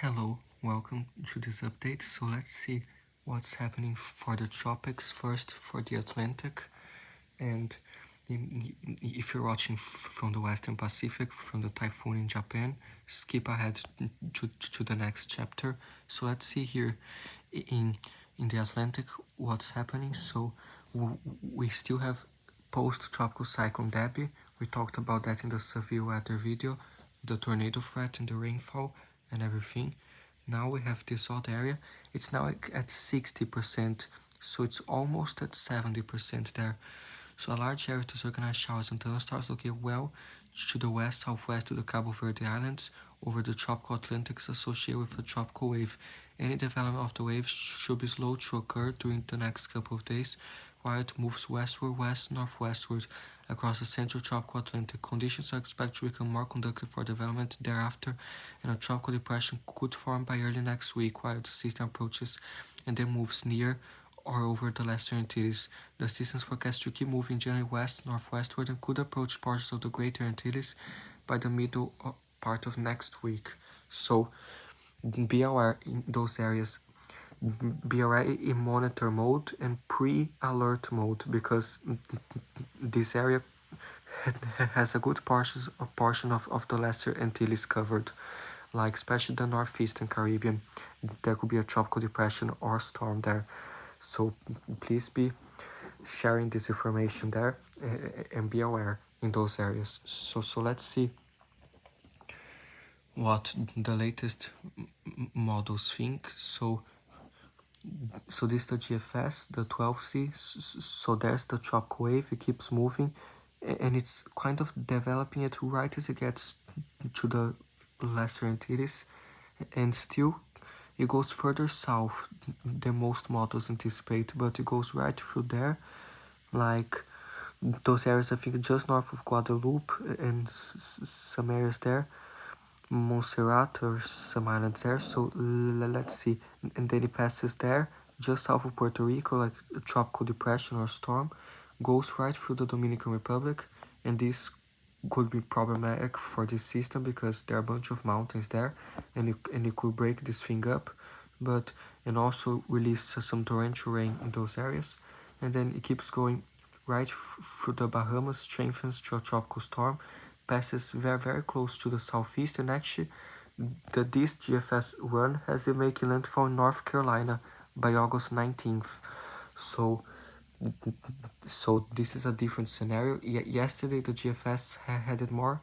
Hello, welcome to this update. So let's see what's happening for the tropics first, for the Atlantic, and if you're watching from the Western Pacific, from the typhoon in Japan, skip ahead to the next chapter. So let's see here in the Atlantic what's happening. So we still have post-tropical cyclone Debbie. We talked about that in the severe weather video, the tornado threat and the rainfall and everything. Now we have this odd area. It's now at 60%, so it's almost at 70% there. So a large area to organize showers and thunderstorms located well to the west, southwest to the Cabo Verde Islands over the tropical Atlantic is associated with a tropical wave. Any development of the wave should be slow to occur during the next couple of days, while it moves westward, northwestward across the central tropical Atlantic. Conditions are expected to become more conducive for development thereafter, and a tropical depression could form by early next week while the system approaches and then moves near or over the Lesser Antilles. The system is forecast to keep moving generally west-northwestward and could approach portions of the Greater Antilles by the middle part of next week. So be aware in those areas. Be aware in monitor mode and pre-alert mode, because this area has a good portion of the Lesser Antilles covered, like especially the northeastern Caribbean. There could be a tropical depression or storm there. So please be sharing this information there and be aware in those areas. So let's see what the latest models think. So this is the GFS, the 12C. So there's the tropical wave. It keeps moving, and it's kind of developing it right as it gets to the Lesser Antilles, and still it goes further south than most models anticipate, but it goes right through there, like those areas I think just north of Guadeloupe and some areas there, Montserrat or some islands there. So let's see, and then it passes there just south of Puerto Rico, like a tropical depression or storm, goes right through the Dominican Republic, and this could be problematic for this system because there are a bunch of mountains there, and it could break this thing up, and also release some torrential rain in those areas. And then it keeps going right through the Bahamas, strengthens to a tropical storm, passes very close to the southeast, and actually this GFS run has it making landfall in North Carolina by August 19th. So this is a different scenario. Yesterday the GFS had it more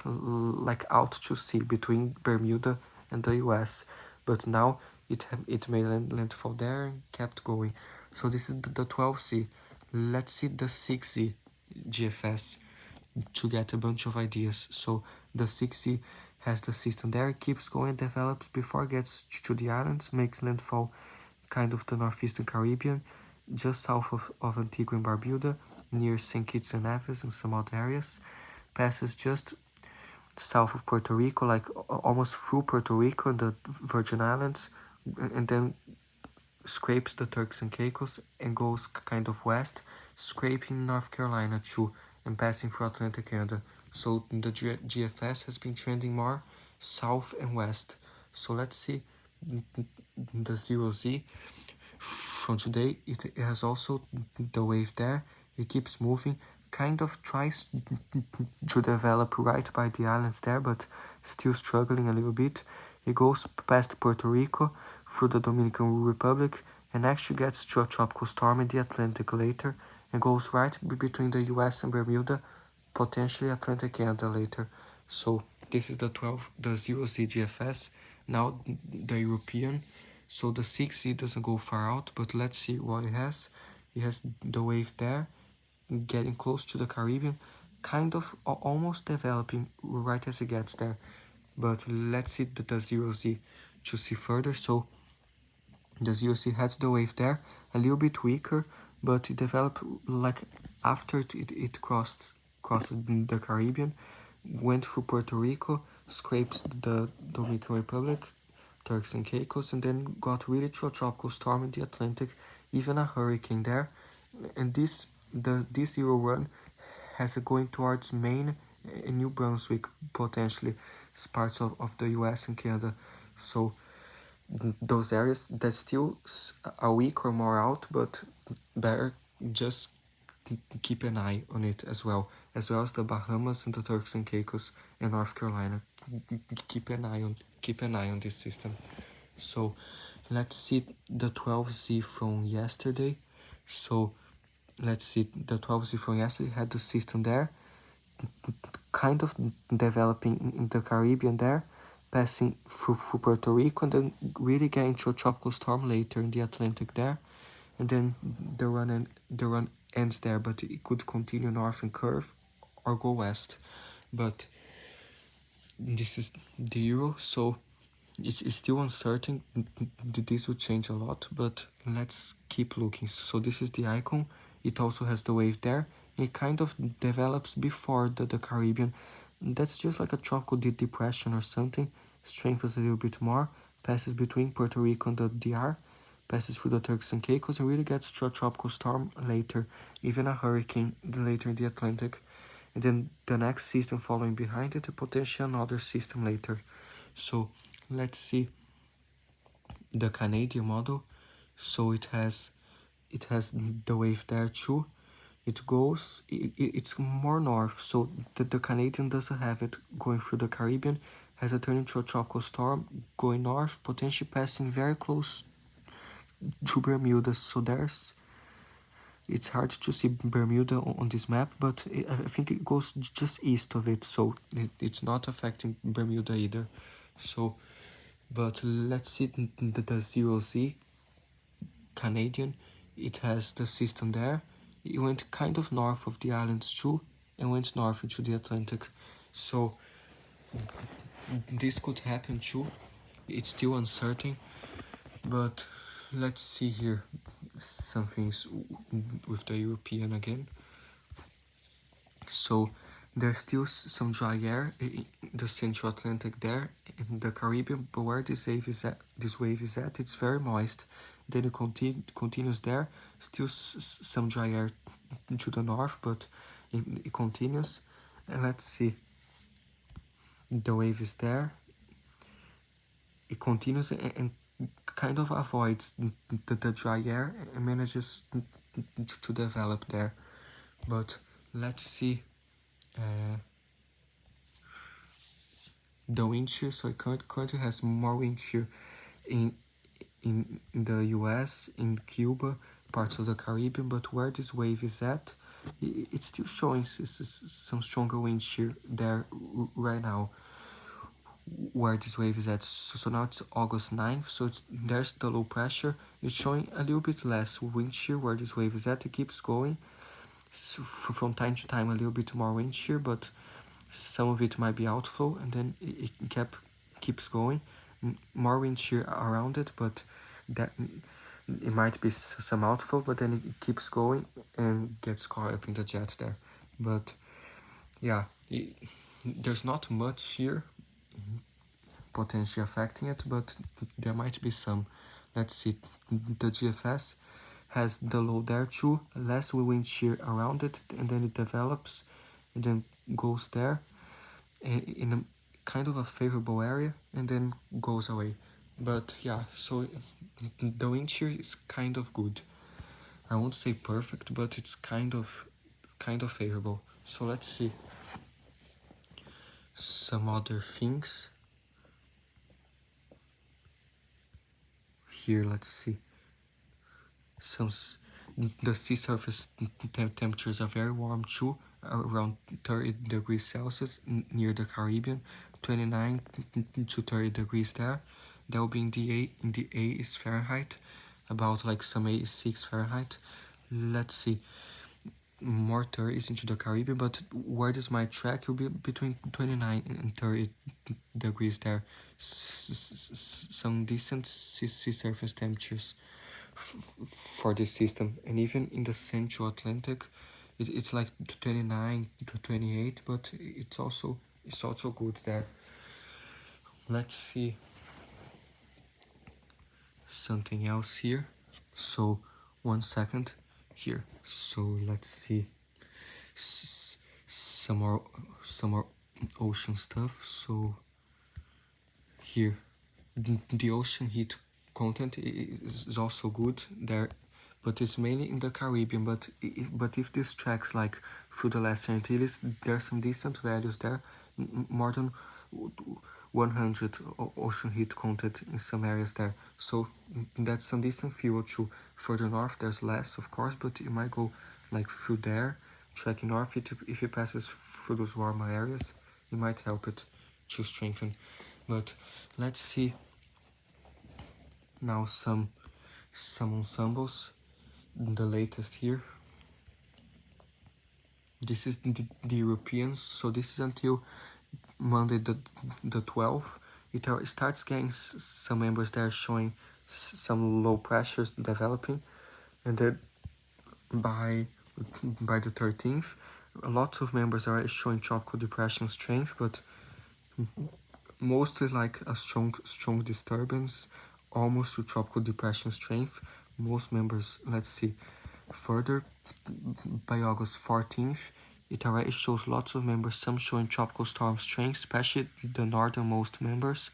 like out to sea between Bermuda and the US, but now it made landfall there and kept going. So this is the 12C. Let's see the 6Z GFS to get a bunch of ideas. So the 6Z has the system there, keeps going, develops before it gets to the islands, makes landfall kind of the northeastern Caribbean, just south of Antigua and Barbuda, near St. Kitts and Nevis and some other areas, passes just south of Puerto Rico, like almost through Puerto Rico and the Virgin Islands, and then scrapes the Turks and Caicos and goes kind of west, scraping North Carolina too, and passing through Atlantic Canada. So the GFS has been trending more south and west. So let's see the 0Z from today. It has also the wave there. It keeps moving, kind of tries to develop right by the islands there, but still struggling a little bit. It goes past Puerto Rico, through the Dominican Republic, and actually gets to a tropical storm in the Atlantic later, and goes right between the US and Bermuda, potentially Atlantic Canada later. So this is the 0Z GFS. Now the European. So the 6Z doesn't go far out, but let's see what it has. It has the wave there, getting close to the Caribbean, kind of almost developing right as it gets there. But let's see the 0Z to see further. So the 0Z had the wave there, a little bit weaker, but it developed like after it crosses the Caribbean, went through Puerto Rico, scrapes the Dominican Republic, Turks and Caicos, and then got really to a tropical storm in the Atlantic, even a hurricane there. And this 0-1 has it going towards Maine and New Brunswick, potentially, as parts of the US and Canada. So those areas that's still a week or more out, but better just keep an eye on it as well as the Bahamas and the Turks and Caicos and North Carolina. Keep an eye on this system. So let's see the 12Z from yesterday. So let's see, the 12Z from yesterday had the system there, kind of developing in the Caribbean there, passing through Puerto Rico, and then really getting to a tropical storm later in the Atlantic there, and then the run ends there, but it could continue north and curve or go west. But this is the Euro, so it's still uncertain. This will change a lot, but let's keep looking. So this is the icon. It also has the wave there. It kind of develops before the Caribbean. That's just like a tropical depression or something. Strengthens a little bit more. Passes between Puerto Rico and the DR. Passes through the Turks and Caicos and really gets to a tropical storm later. Even a hurricane later in the Atlantic. And then the next system following behind it, a potential another system later. So let's see the Canadian model. So it has the wave there too. It's more north, so the Canadian doesn't have it going through the Caribbean, has a turn into a tropical storm going north, potentially passing very close to Bermuda. So it's hard to see Bermuda on this map, but I think it goes just east of it, so it's not affecting Bermuda either. So, but let's see the 0Z Canadian. It has the system there. It went kind of north of the islands too, and went north into the Atlantic. So this could happen too. It's still uncertain, but let's see here some things with the European again. So there's still some dry air in the Central Atlantic there, in the Caribbean, but where this wave is at, it's very moist. Then it continues there, still some dry air to the north, but it continues. And let's see, the wave is there, it continues and kind of avoids the dry air and manages to develop there. But let's see the wind shear. So it currently has more wind shear in the US, in Cuba, parts of the Caribbean, but where this wave is at, it's still showing some stronger wind shear there right now, where this wave is at. So now it's August 9th, so there's the low pressure. It's showing a little bit less wind shear where this wave is at. It keeps going. So from time to time, a little bit more wind shear, but some of it might be outflow, and then it keeps going. More wind shear around it, but that it might be some outflow, but then it keeps going and gets caught up in the jet there. But yeah, there's not much here potentially affecting it, but there might be some. Let's see, the GFS has the low there too, less wind shear around it, and then it develops and then goes there in a kind of a favorable area and then goes away. But yeah, so the wind shear is kind of good. I won't say perfect, but it's kind of favorable. So let's see some other things here. Let's see the sea surface temperatures are very warm too, around 30 degrees Celsius near the Caribbean, 29 to 30 degrees there. That will be in the A is Fahrenheit, about like some 86 Fahrenheit. Let's see, more 30s into the Caribbean, but where this might track will be between 29 and 30 degrees there. Some decent sea surface temperatures for this system, and even in the Central Atlantic, it's like 29 to 28, but it's also good there. Let's see something else here. So 1 second here. So let's see some more ocean stuff. So here the ocean heat content is also good there, but it's mainly in the Caribbean. But if this tracks like through the Lesser Antilles, there are some decent values there, more than 100 ocean heat content in some areas there. So that's some decent fuel too. Further north there's less, of course, but you might go like through there, tracking north. If it passes through those warmer areas, it might help it to strengthen. But let's see now some ensembles, the latest here. This is the Europeans, so this is until Monday the 12th. It starts getting some members there showing some low pressures developing, and then by the 13th, lots of members are showing tropical depression strength, but mostly like a strong disturbance, almost to tropical depression strength. Most members, let's see, further by August 14th, it already shows lots of members, some showing tropical storm strength, especially the northernmost members.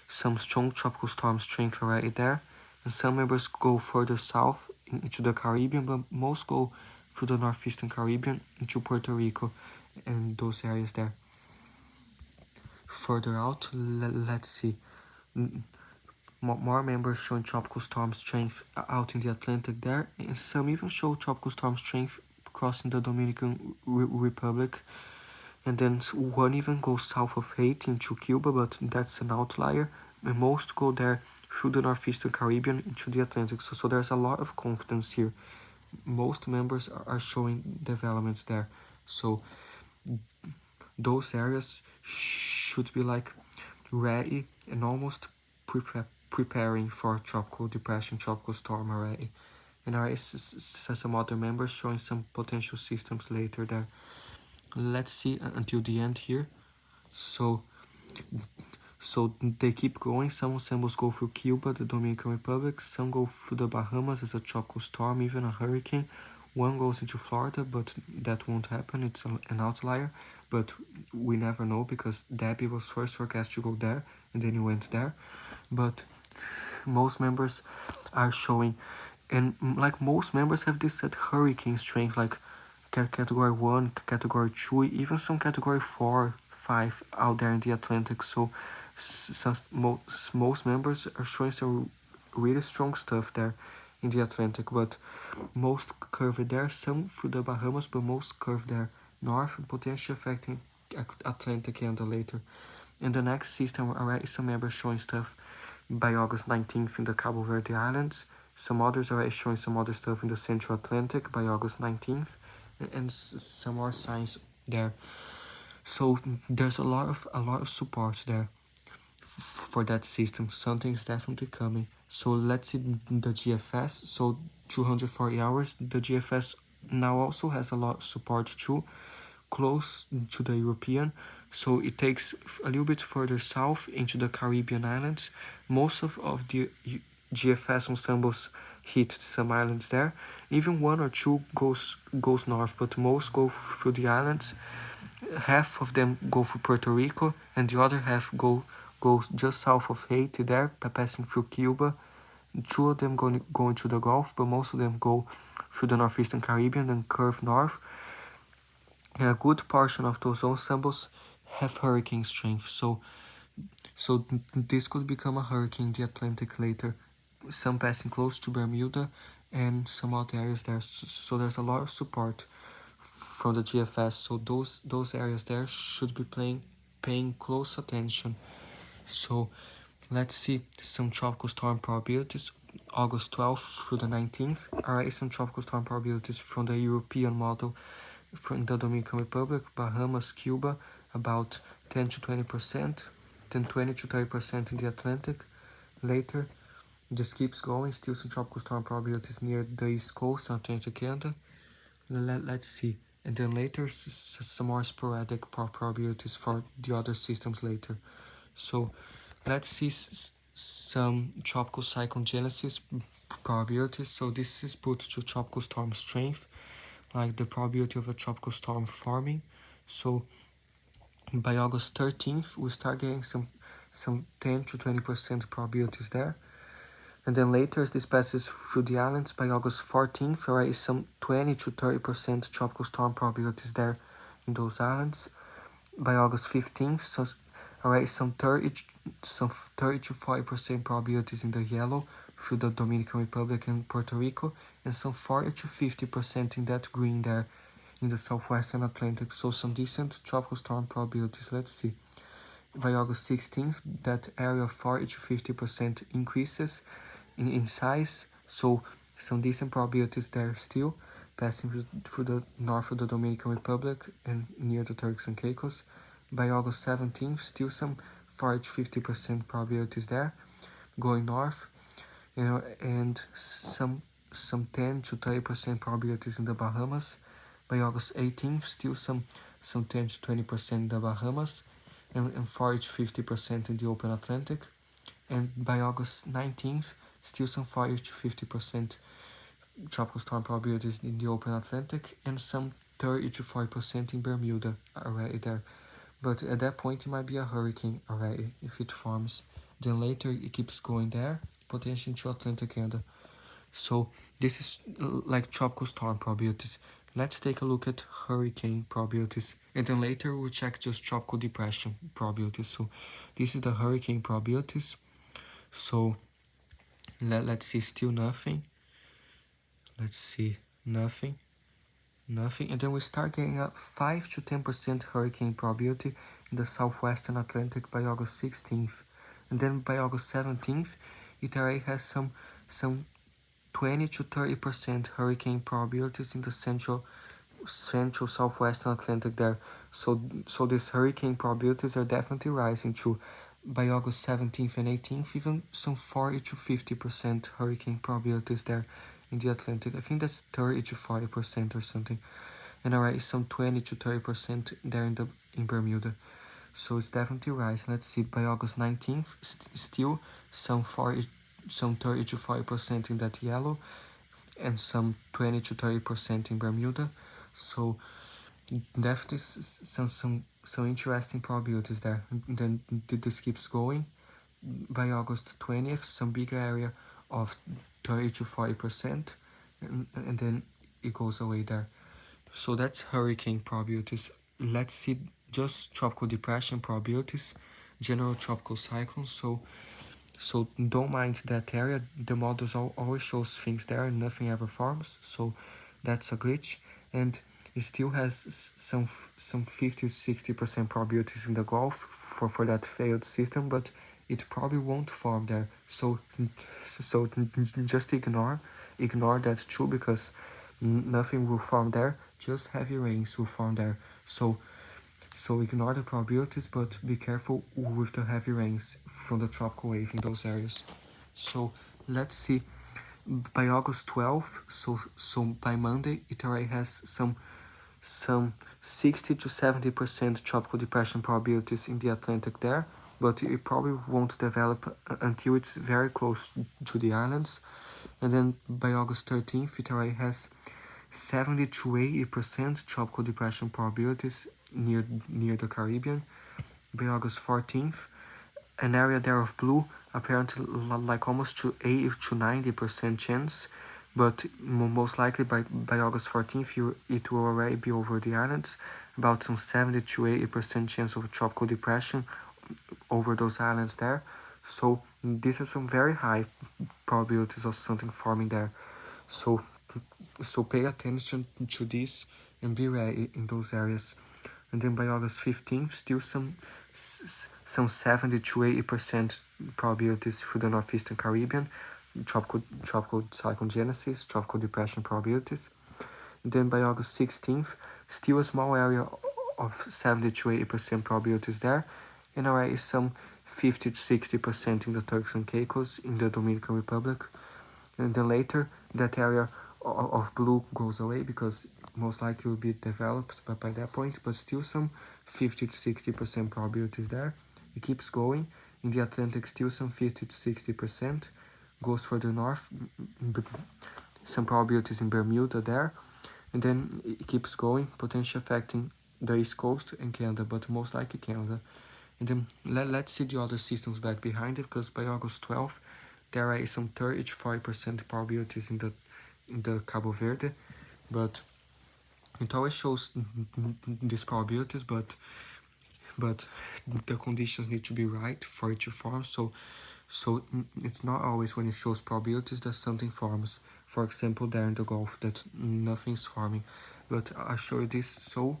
Some strong tropical storm strength already there, and some members go further south into the Caribbean, but most go through the northeastern Caribbean into Puerto Rico and those areas there. Further out, let's see, more members showing tropical storm strength out in the Atlantic there, and some even show tropical storm strength crossing the Dominican Republic, and then one even goes south of Haiti into Cuba, but that's an outlier, and most go there through the northeastern Caribbean into the Atlantic, so there's a lot of confidence here. Most members are showing developments there, so those areas should be like ready and almost preparing for tropical depression, tropical storm already. And already some other members showing some potential systems later there. Let's see until the end here. So they keep going. Some samples go through Cuba, the Dominican Republic. Some go through the Bahamas as a tropical storm, even a hurricane. One goes into Florida, but that won't happen. It's an outlier. But we never know because Debbie was first forecast to go there, and then he went there. But most members are showing, and like most members have this at hurricane strength, like category 1, category 2, even some category 4, 5 out there in the Atlantic. So most members are showing some really strong stuff there in the Atlantic, but most curved there, some through the Bahamas, but most curved there north and potentially affecting Atlantic and later. In the next system, already some members showing stuff by August 19th in the Cabo Verde Islands. Some others already showing some other stuff in the Central Atlantic by August 19th, and some more signs there. So there's a lot of support there for that system. Something's definitely coming. So let's see the GFS. So 240 hours. The GFS now also has a lot of support too, close to the European. So it takes a little bit further south into the Caribbean islands. Most of the GFS ensembles hit some islands there. Even one or two goes north, but most go through the islands. Half of them go through Puerto Rico, and the other half goes just south of Haiti there, passing through Cuba. Two of them go into the Gulf, but most of them go through the northeastern Caribbean and curve north. And a good portion of those ensembles have hurricane strength, so this could become a hurricane in the Atlantic later. Some passing close to Bermuda and some other areas there. So there's a lot of support from the GFS. So those areas there should be paying close attention. So let's see some tropical storm probabilities. August 12th through the 19th. Alright, some tropical storm probabilities from the European model, from the Dominican Republic, Bahamas, Cuba, about 10 to 20%, then 20 to 30% in the Atlantic. Later, this keeps going, still some tropical storm probabilities near the East Coast and Atlantic Canada. Let's see. And then later, some more sporadic probabilities for the other systems later. So let's see some tropical cyclone genesis probabilities. So this is put to tropical storm strength, like the probability of a tropical storm forming. So by August 13th, we start getting some some 10 to 20% probabilities there. And then later, as this passes through the islands, by August 14th, already some 20 to 30% tropical storm probabilities there in those islands. By August 15th, so already some 30 to 40% probabilities in the yellow through the Dominican Republic and Puerto Rico, and some 40 to 50% in that green there in the southwestern Atlantic. So some decent tropical storm probabilities. Let's see. By August 16th, that area of 40 to 50% increases in size, so some decent probabilities there still, passing through the north of the Dominican Republic and near the Turks and Caicos. By August 17th, still some 40 to 50% probabilities there, going north, and some 10 to 30% probabilities in the Bahamas. By August 18th, still some 10 to 20% in the Bahamas, and 40 to 50% in the open Atlantic. And by August 19th, still some 40 to 50% tropical storm probabilities in the open Atlantic, and some 30 to 40% in Bermuda already there. But at that point, it might be a hurricane already if it forms. Then later, it keeps going there, potentially to Atlantic Canada. So this is like tropical storm probabilities. Let's take a look at hurricane probabilities, and then later we'll check just tropical depression probabilities. So this is the hurricane probabilities. So let's see, still nothing. Let's see, nothing, and then we start getting a 5 to 10% hurricane probability in the southwestern Atlantic by August 16th. And then by August 17th, it already has some 20 to 30% hurricane probabilities in the central southwestern Atlantic there. So these hurricane probabilities are definitely rising too. By August 17th and 18th, even some 40 to 50% hurricane probabilities there in the Atlantic. I think that's 30 to 40% or something. And already some 20 to 30% there in Bermuda. So it's definitely rising. Let's see, by August 19th, still some 30 to 40% in that yellow, and some 20 to 30% in Bermuda. So definitely some interesting probabilities there. And then this keeps going. By August 20th, some bigger area of 30 to 40%, and then it goes away there. So that's hurricane probabilities. Let's see just tropical depression probabilities, general tropical cyclones. So don't mind that area. The models always shows things there and nothing ever forms. So that's a glitch. And it still has some 50 to 60% probabilities in the Gulf for that failed system, but it probably won't form there. So just ignore that too, because nothing will form there. Just heavy rains will form there. So ignore the probabilities, but be careful with the heavy rains from the tropical wave in those areas. So let's see, by August 12th, so by Monday, it already has some 60 to 70% tropical depression probabilities in the Atlantic there, but it probably won't develop until it's very close to the islands. And then by August 13th, it already has 70 to 80% tropical depression probabilities near the Caribbean. By August 14th, an area there of blue, apparently like almost to 80 to 90% chance, but most likely by August 14th, it will already be over the islands, about some 70 to 80% chance of a tropical depression over those islands there. So these are some very high probabilities of something forming there. So pay attention to this and be ready in those areas. And then by August 15th, still some 70 to 80% probabilities for the northeastern Caribbean, tropical cyclone genesis, tropical depression probabilities. And then by August 16th, still a small area of 70 to 80% probabilities there, and already some 50 to 60% in the Turks and Caicos in the Dominican Republic. And then later, that area of blue goes away because most likely will be developed by that point, but still some 50 to 60% probabilities there. It keeps going. In the Atlantic, still some 50 to 60%. Goes further north, some probabilities in Bermuda there. And then it keeps going, potentially affecting the East Coast and Canada, but most likely Canada. And then let's see the other systems back behind it, because by August 12th, there are some 30 to 40% probabilities in the Cabo Verde, but it always shows these probabilities, but the conditions need to be right for it to form. So it's not always when it shows probabilities that something forms. For example, there in the Gulf, that nothing's forming. But I show you this so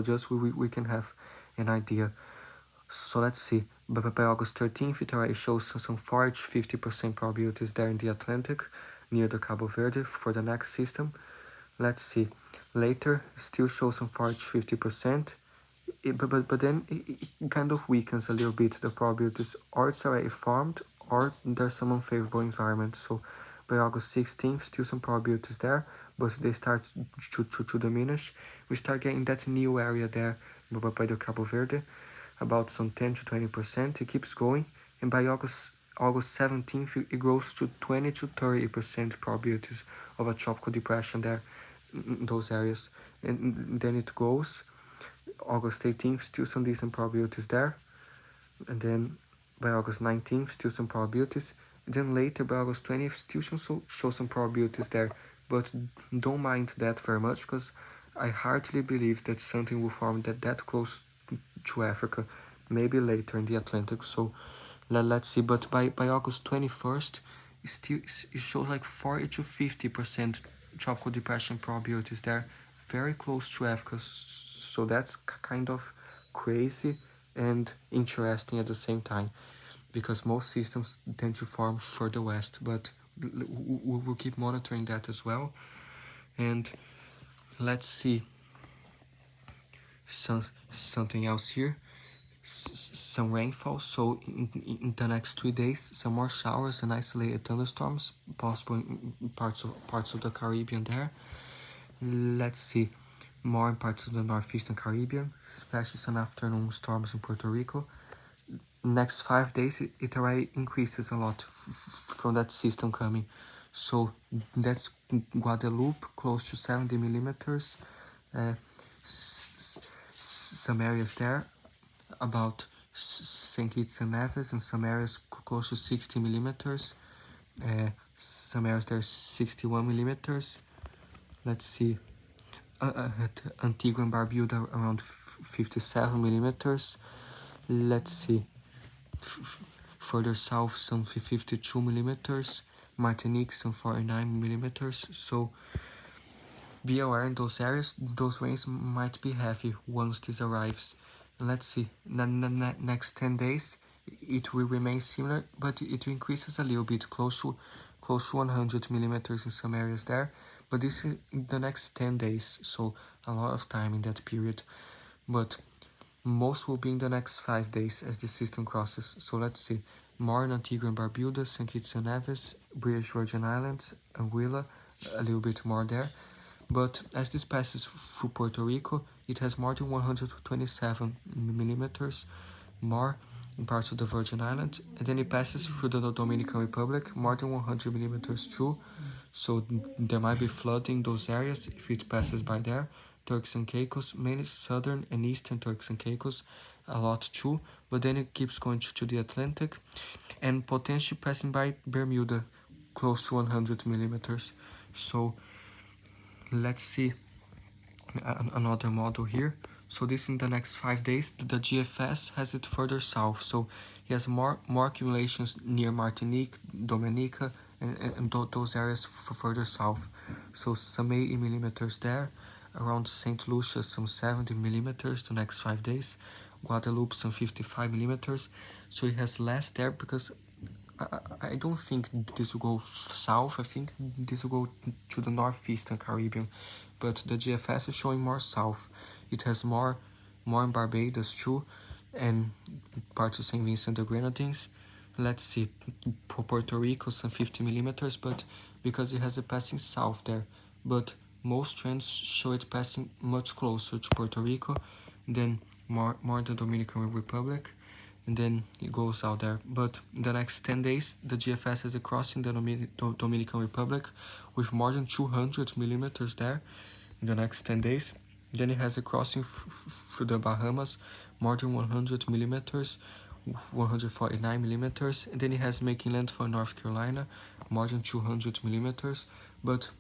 just we can have an idea. So let's see. But by August 13th, it already shows some 40 to 50% probabilities there in the Atlantic, near the Cabo Verde for the next system. Let's see. Later, still shows some 40 to 50%. But then it kind of weakens a little bit the probabilities, or it's already formed, or there's some unfavorable environment. So by August 16th, still some probabilities there, but they start to diminish. We start getting that new area there by the Cabo Verde, about some 10 to 20%. It keeps going, and by August 17th, it grows to 20 to 30% probabilities of a tropical depression there in those areas, and then it goes. August 18th, still some decent probabilities there, and then by August 19th, still some probabilities, and then later by August 20th, still show some probabilities there, but don't mind that very much, because I hardly believe that something will form that close to Africa, maybe later in the Atlantic. So let's see. But by August 21st, it shows like 40 to 50% tropical depression probabilities there, very close to Africa. So that's kind of crazy and interesting at the same time, because most systems tend to form further west. But we'll keep monitoring that as well. And let's see something else here. Some rainfall. So in the next 3 days, some more showers and isolated thunderstorms possible in parts of the Caribbean there. Let's see, more in parts of the northeastern Caribbean, especially some afternoon storms in Puerto Rico. Next 5 days, it already increases a lot from that system coming. So that's Guadeloupe, close to 70 millimeters. Some areas there, about St. Kitts and Nevis, and some areas close to 60 millimeters. Some areas there 61 millimeters. Let's see, at Antigua and Barbuda around 57 millimeters. Let's see, further south some 52 millimeters. Martinique some 49 millimeters. So be aware in those areas, those rains might be heavy once this arrives. Let's see, next 10 days it will remain similar, but it increases a little bit, close to 100 millimeters in some areas there. But this is in the next 10 days, so a lot of time in that period. But most will be in the next 5 days as the system crosses. So let's see, more in Antigua and Barbuda, St. Kitts and Nevis, British Virgin Islands, Anguilla, a little bit more there. But as this passes through Puerto Rico, it has more than 127 millimeters, more in parts of the Virgin Islands, and then it passes through the Dominican Republic, more than 100 millimeters too. So there might be flooding in those areas if it passes by there. Turks and Caicos, mainly southern and eastern Turks and Caicos, a lot too, but then it keeps going to the Atlantic, and potentially passing by Bermuda, close to 100 millimeters. So let's see another model here. So this in the next 5 days, the GFS has it further south, so he has more accumulations near Martinique, Dominica, and those areas further south. So some 80 millimeters there, around St. Lucia some 70 millimeters the next 5 days, Guadeloupe some 55 millimeters. So he has less there, because I don't think this will go south. I think this will go to the northeastern Caribbean, but the GFS is showing more south. It has more in Barbados too, and parts of St. Vincent and the Grenadines. Let's see, Puerto Rico some 50 millimeters, but because it has a passing south there, but most trends show it passing much closer to Puerto Rico, then more the Dominican Republic, and then it goes out there. But in the next 10 days, the GFS has a crossing the Dominican Republic with more than 200 millimeters there in the next 10 days. Then it has a crossing through the Bahamas, more than 100 millimeters, 149 millimeters, and then it has making landfall in North Carolina, more than 200 millimeters. But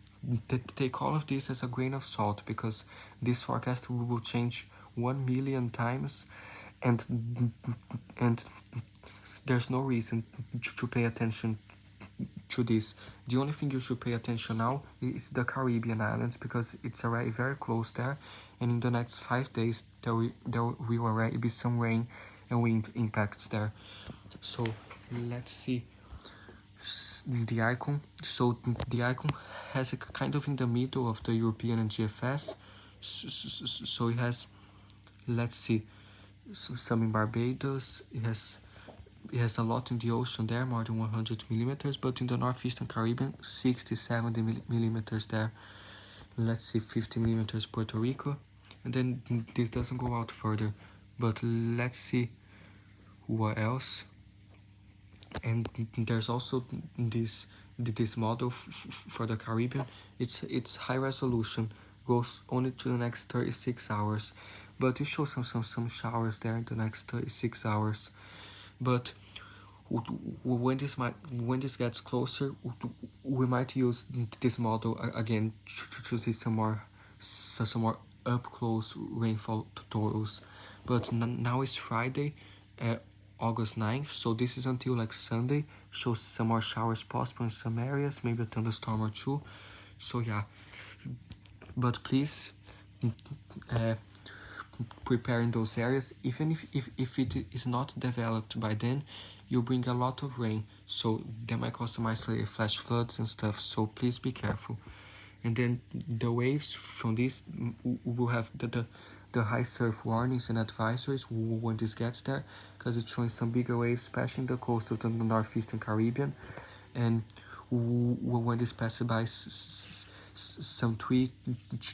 take all of this as a grain of salt, because this forecast will change 1 million times, and there's no reason to pay attention to this. The only thing you should pay attention now is the Caribbean islands, because it's already very close there, and in the next 5 days there will already be some rain and wind impacts there. So let's see the icon. So the icon has a kind of in the middle of the European and GFS. So it has, let's see, some in Barbados. It has a lot in the ocean there, more than 100 millimeters, but in the northeastern Caribbean, 60, 70 millimeters there. Let's see, 50 millimeters Puerto Rico, and then this doesn't go out further. But let's see what else. And there's also this model for the Caribbean. It's high resolution, goes only to the next 36 hours, but it shows some showers there in the next 36 hours. But when this gets closer, we might use this model again to see some more up close rainfall totals. But now is Friday, August 9th, so this is until like Sunday. Shows some more showers possible in some areas, maybe a thunderstorm or two. So yeah, but please prepare in those areas. Even if it is not developed by then, you bring a lot of rain, so there might cause some isolated flash floods and stuff, so please be careful. And then the waves from this will have the high surf warnings and advisories when this gets there, because it's showing some bigger waves, especially in the coast of the northeastern Caribbean. And when this passes by, some 3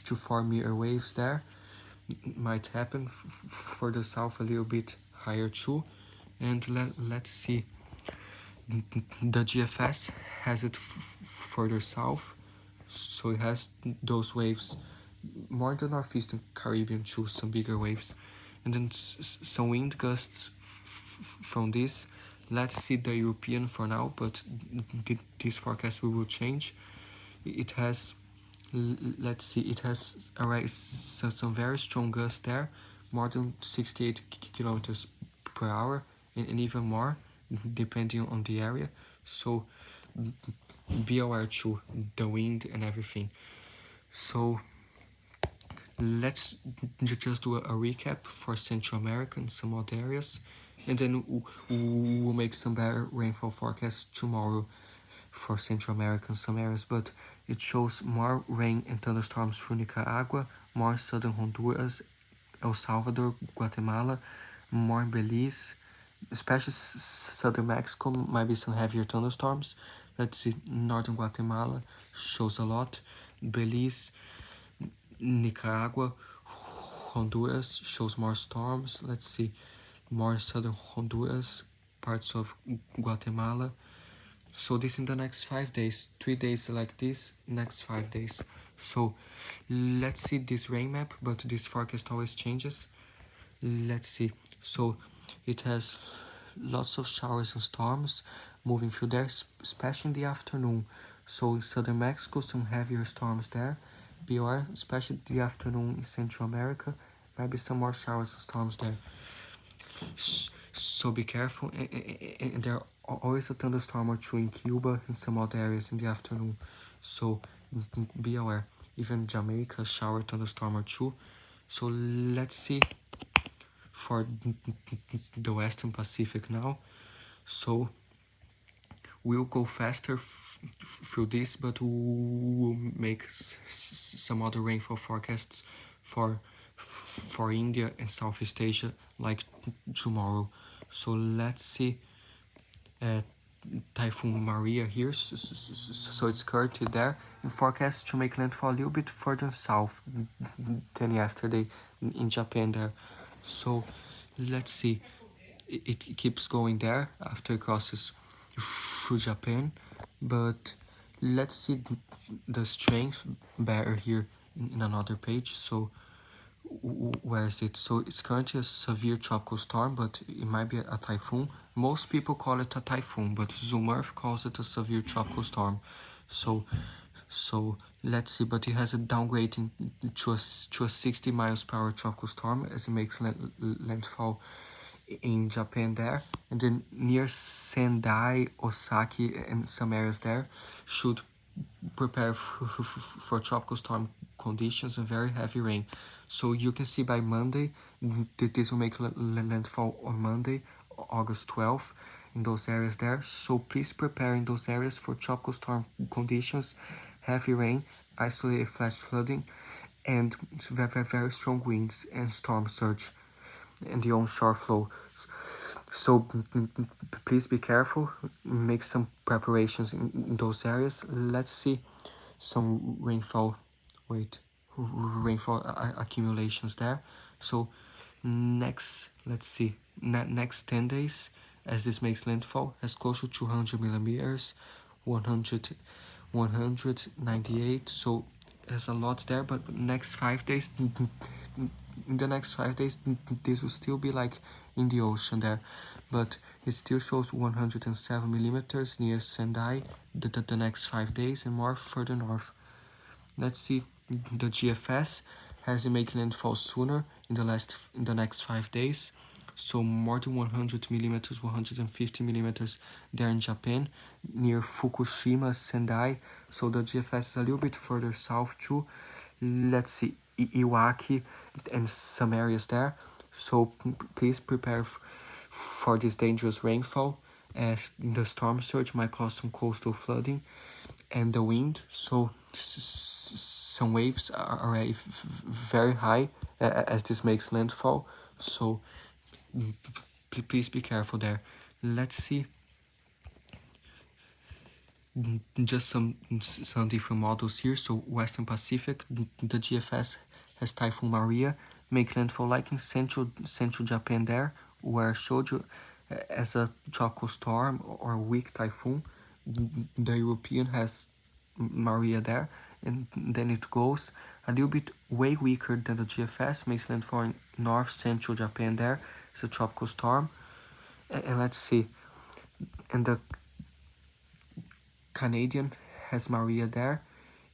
to 4 meter waves there might happen. For the south a little bit higher too. And let's see, the GFS has it further south, so it has those waves more in the northeastern Caribbean too, some bigger waves, and then some wind gusts from this. Let's see the European for now, but this forecast will change. It has, let's see, it has already some very strong gusts there, more than 68 kilometers per hour, and even more depending on the area. So be aware to the wind and everything. So let's just do a recap for Central America and some other areas, and then we'll make some better rainfall forecasts tomorrow for Central America and some areas. But it shows more rain and thunderstorms for Nicaragua, more southern Honduras, El Salvador, Guatemala, more in Belize, especially southern Mexico, might be some heavier thunderstorms. Let's see, northern Guatemala shows a lot, Belize, Nicaragua, Honduras shows more storms. Let's see, more southern Honduras, parts of Guatemala. So this in the next 5 days, 3 days like this, next 5 days. So let's see this rain map, but this forecast always changes. Let's see, so it has lots of showers and storms moving through there, especially in the afternoon. So in southern Mexico, some heavier storms there. Beware, especially the afternoon in Central America, maybe some more showers and storms there. So be careful, and there are always a thunderstorm or two in Cuba and some other areas in the afternoon. So be aware. Even Jamaica, shower, thunderstorm or two. So let's see for the Western Pacific now. So we'll go faster through this, but we'll make some other rainfall forecasts for India and Southeast Asia like tomorrow. So let's see Typhoon Maria here, so it's currently there, and forecast to make landfall a little bit further south than yesterday in Japan there. So let's see, it keeps going there after it crosses through Japan, but let's see the strength better here in another page. So where is it? So it's currently a severe tropical storm, but it might be a typhoon. Most people call it a typhoon, but Zoom Earth calls it a severe tropical storm. So let's see, but it has a downgrading to a 60 miles per hour tropical storm as it makes landfall in Japan there, and then near Sendai, Osaka, and some areas there should prepare for tropical storm conditions and very heavy rain. So you can see by Monday, this will make landfall on Monday, August 12th, in those areas there. So please prepare in those areas for tropical storm conditions, heavy rain, isolated flash flooding, and very strong winds and storm surge and the onshore flow. So please be careful, make some preparations in those areas. Let's see some rainfall, rainfall accumulations there. So let's see, next 10 days, as this makes landfall, has close to 200 millimeters, 100, 198, so there's a lot there, but next 5 days, in the next 5 days, this will still be like in the ocean there, but it still shows 107 millimeters near Sendai the next 5 days, and more further north. Let's see, the GFS has it make landfall sooner in the next 5 days. So more than 100 millimeters, 150 millimeters there in Japan, near Fukushima, Sendai. So the GFS is a little bit further south too. Let's see, Iwaki and some areas there. So please prepare for this dangerous rainfall, as the storm surge might cause some coastal flooding, and the wind. So some waves are already very high as this makes landfall. So please be careful there. Let's see just some different models here. So Western Pacific, the GFS has Typhoon Maria make landfall like in central Japan there, where I showed you as a tropical storm or weak typhoon. The European has Maria there, and then it goes a little bit way weaker than the GFS, makes landfall in north central Japan there. It's a tropical storm, and let's see, and the Canadian has Maria there.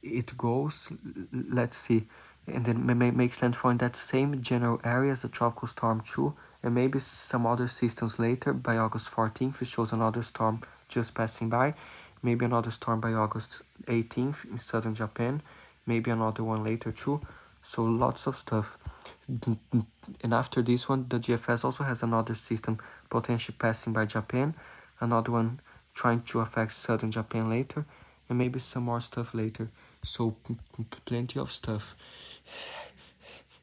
It goes, let's see, and then makes landfall in that same general area as the tropical storm too, and maybe some other systems later. By August 14th, it shows another storm just passing by, maybe another storm by August 18th in southern Japan, maybe another one later too. So lots of stuff. And after this one, the GFS also has another system potentially passing by Japan, another one trying to affect southern Japan later, and maybe some more stuff later. So plenty of stuff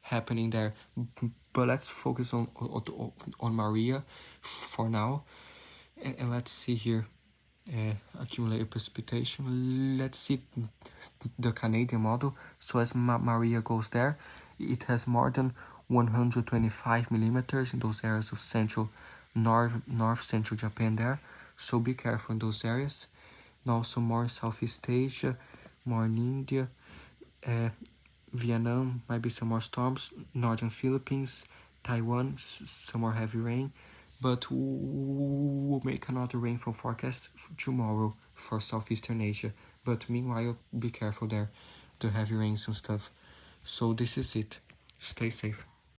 happening there. But let's focus on Maria for now, and let's see here. Accumulated precipitation. Let's see the Canadian model. So as Maria goes there, it has more than 125 millimeters in those areas of north central Japan there. So be careful in those areas. And also more in Southeast Asia, more in India, Vietnam, might be some more storms, northern Philippines, Taiwan, some more heavy rain. But we'll make another rainfall forecast tomorrow for Southeastern Asia. But meanwhile, be careful there, the heavy rains and stuff. So this is it. Stay safe.